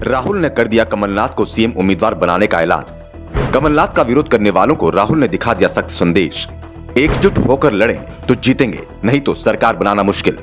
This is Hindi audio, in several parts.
राहुल ने कर दिया कमलनाथ को सीएम उम्मीदवार बनाने का ऐलान। कमलनाथ का विरोध करने वालों को राहुल ने दिखा दिया सख्त संदेश। एकजुट होकर लड़ें तो जीतेंगे, नहीं तो सरकार बनाना मुश्किल।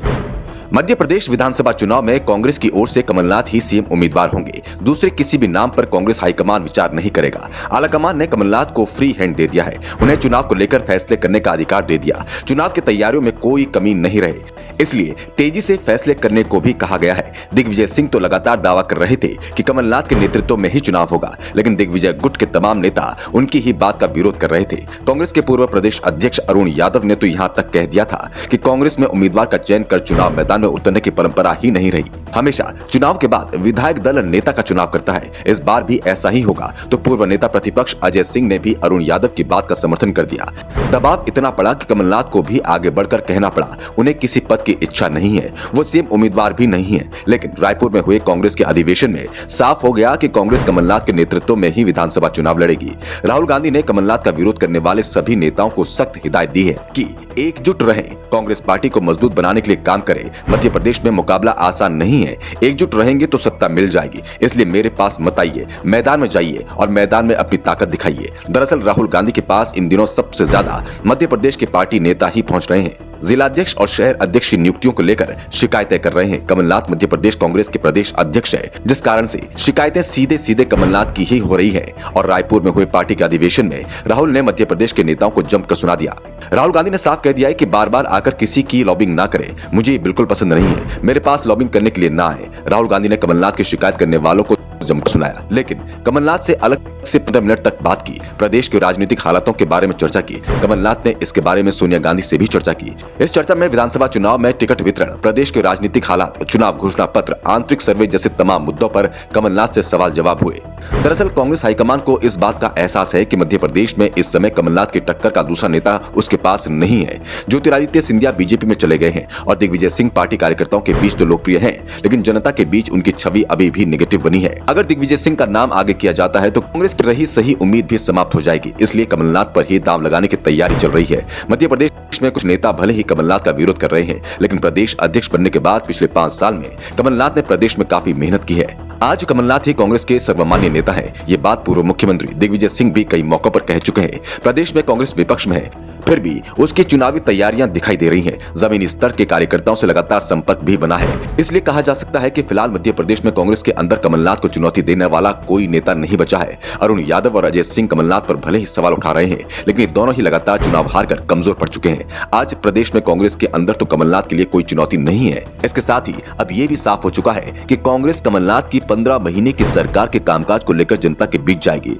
मध्य प्रदेश विधानसभा चुनाव में कांग्रेस की ओर से कमलनाथ ही सीएम उम्मीदवार होंगे। दूसरे किसी भी नाम पर कांग्रेस हाईकमान विचार नहीं करेगा। आलाकमान ने कमलनाथ को फ्री हैंड दे दिया है। उन्हें चुनाव को लेकर फैसले करने का अधिकार दे दिया। चुनाव की तैयारियों में कोई कमी नहीं रहे, इसलिए तेजी से फैसले करने को भी कहा गया है। दिग्विजय सिंह तो लगातार दावा कर रहे थे कि कमलनाथ के नेतृत्व में ही चुनाव होगा, लेकिन दिग्विजय गुट के तमाम नेता उनकी ही बात का विरोध कर रहे थे। कांग्रेस के पूर्व प्रदेश अध्यक्ष अरुण यादव ने तो यहां तक कह दिया था कि कांग्रेस में उम्मीदवार का चयन कर चुनाव मैदान में उतरने की परंपरा ही नहीं रही। हमेशा चुनाव के बाद विधायक दल नेता का चुनाव करता है। इस बार भी ऐसा ही होगा। तो पूर्व नेता प्रतिपक्ष अजय सिंह ने भी अरुण यादव की बात का समर्थन कर दिया। दबाव इतना पड़ा कि कमलनाथ को भी आगे बढ़कर कहना पड़ा। उन्हें किसी पद की इच्छा नहीं है, वो सीएम उम्मीदवार भी नहीं है। लेकिन रायपुर में हुए कांग्रेस के अधिवेशन में साफ हो गया कि कांग्रेस कमलनाथ के नेतृत्व में ही विधानसभा चुनाव लड़ेगी। राहुल गांधी ने कमलनाथ का विरोध करने वाले सभी नेताओं को सख्त हिदायत दी है कि एकजुट रहें, कांग्रेस पार्टी को मजबूत बनाने के लिए काम करें। मध्य प्रदेश में मुकाबला आसान नहीं है, एकजुट रहेंगे तो सत्ता मिल जाएगी। इसलिए मेरे पास मत आइए, मैदान में जाइए और मैदान में अपनी ताकत दिखाइए। दरअसल राहुल गांधी के पास इन दिनों सबसे ज्यादा मध्य प्रदेश के पार्टी नेता ही पहुंच रहे हैं। जिलाध्यक्ष और शहर अध्यक्ष की नियुक्तियों को लेकर शिकायतें कर रहे हैं। कमलनाथ मध्य प्रदेश कांग्रेस के प्रदेश अध्यक्ष है, जिस कारण से शिकायतें सीधे सीधे कमलनाथ की ही हो रही है। और रायपुर में हुए पार्टी के अधिवेशन में राहुल ने मध्य प्रदेश के नेताओं को जमकर सुना दिया। राहुल गांधी ने साफ कह दिया है कि बार बार आकर किसी की लॉबिंग ना करें, मुझे ये बिल्कुल पसंद नहीं है। मेरे पास लॉबिंग करने के लिए ना आए। राहुल गांधी ने कमलनाथ की शिकायत करने वालों को जमकर सुनाया, लेकिन कमलनाथ से अलग से 15 मिनट तक बात की। प्रदेश के राजनीतिक हालातों के बारे में चर्चा की। कमलनाथ ने इसके बारे में सोनिया गांधी से भी चर्चा की। इस चर्चा में विधानसभा चुनाव में टिकट वितरण, प्रदेश के राजनीतिक हालात, चुनाव घोषणा पत्र, आंतरिक सर्वे जैसे तमाम मुद्दों पर कमलनाथ से सवाल जवाब हुए। दरअसल कांग्रेस हाईकमान को इस बात का एहसास है कि मध्य प्रदेश में इस समय कमलनाथ की टक्कर का दूसरा नेता उसके पास नहीं है। ज्योतिरादित्य सिंधिया बीजेपी में चले गए हैं और दिग्विजय सिंह पार्टी कार्यकर्ताओं के बीच तो लोकप्रिय हैं, लेकिन जनता के बीच उनकी छवि अभी भी नेगेटिव बनी है। अगर दिग्विजय सिंह का नाम आगे किया जाता है तो कांग्रेस की रही सही उम्मीद भी समाप्त हो जाएगी। इसलिए कमलनाथ पर ही दांव लगाने की तैयारी चल रही है। मध्य प्रदेश में कुछ नेता भले ही कमलनाथ का विरोध कर रहे हैं, लेकिन प्रदेश अध्यक्ष बनने के बाद पिछले 5 साल में कमलनाथ ने प्रदेश में काफी मेहनत की है। आज कमलनाथ ही कांग्रेस के सर्वमान्य नेता हैं। ये बात पूर्व मुख्यमंत्री दिग्विजय सिंह भी कई मौकों पर कह चुके हैं। प्रदेश में कांग्रेस विपक्ष में है, फिर भी उसकी चुनावी तैयारियां दिखाई दे रही हैं। जमीनी स्तर के कार्यकर्ताओं से लगातार संपर्क भी बना है। इसलिए कहा जा सकता है कि फिलहाल मध्य प्रदेश में कांग्रेस के अंदर कमलनाथ को चुनौती देने वाला कोई नेता नहीं बचा है। अरुण यादव और अजय सिंह कमलनाथ पर भले ही सवाल उठा रहे हैं, लेकिन ये दोनों ही लगातार चुनाव हारकर कमजोर पड़ चुके हैं। आज प्रदेश में कांग्रेस के अंदर तो कमलनाथ के लिए कोई चुनौती नहीं है। इसके साथ ही अब ये भी साफ हो चुका है कि कांग्रेस कमलनाथ की 15 महीने की सरकार के कामकाज को लेकर जनता के बीच जाएगी।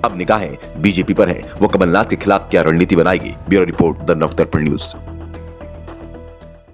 अब निगाहें बीजेपी पर हैं। वो कमलनाथ के खिलाफ क्या रणनीति बनाएगी? Bureau report, the Navtarpan news.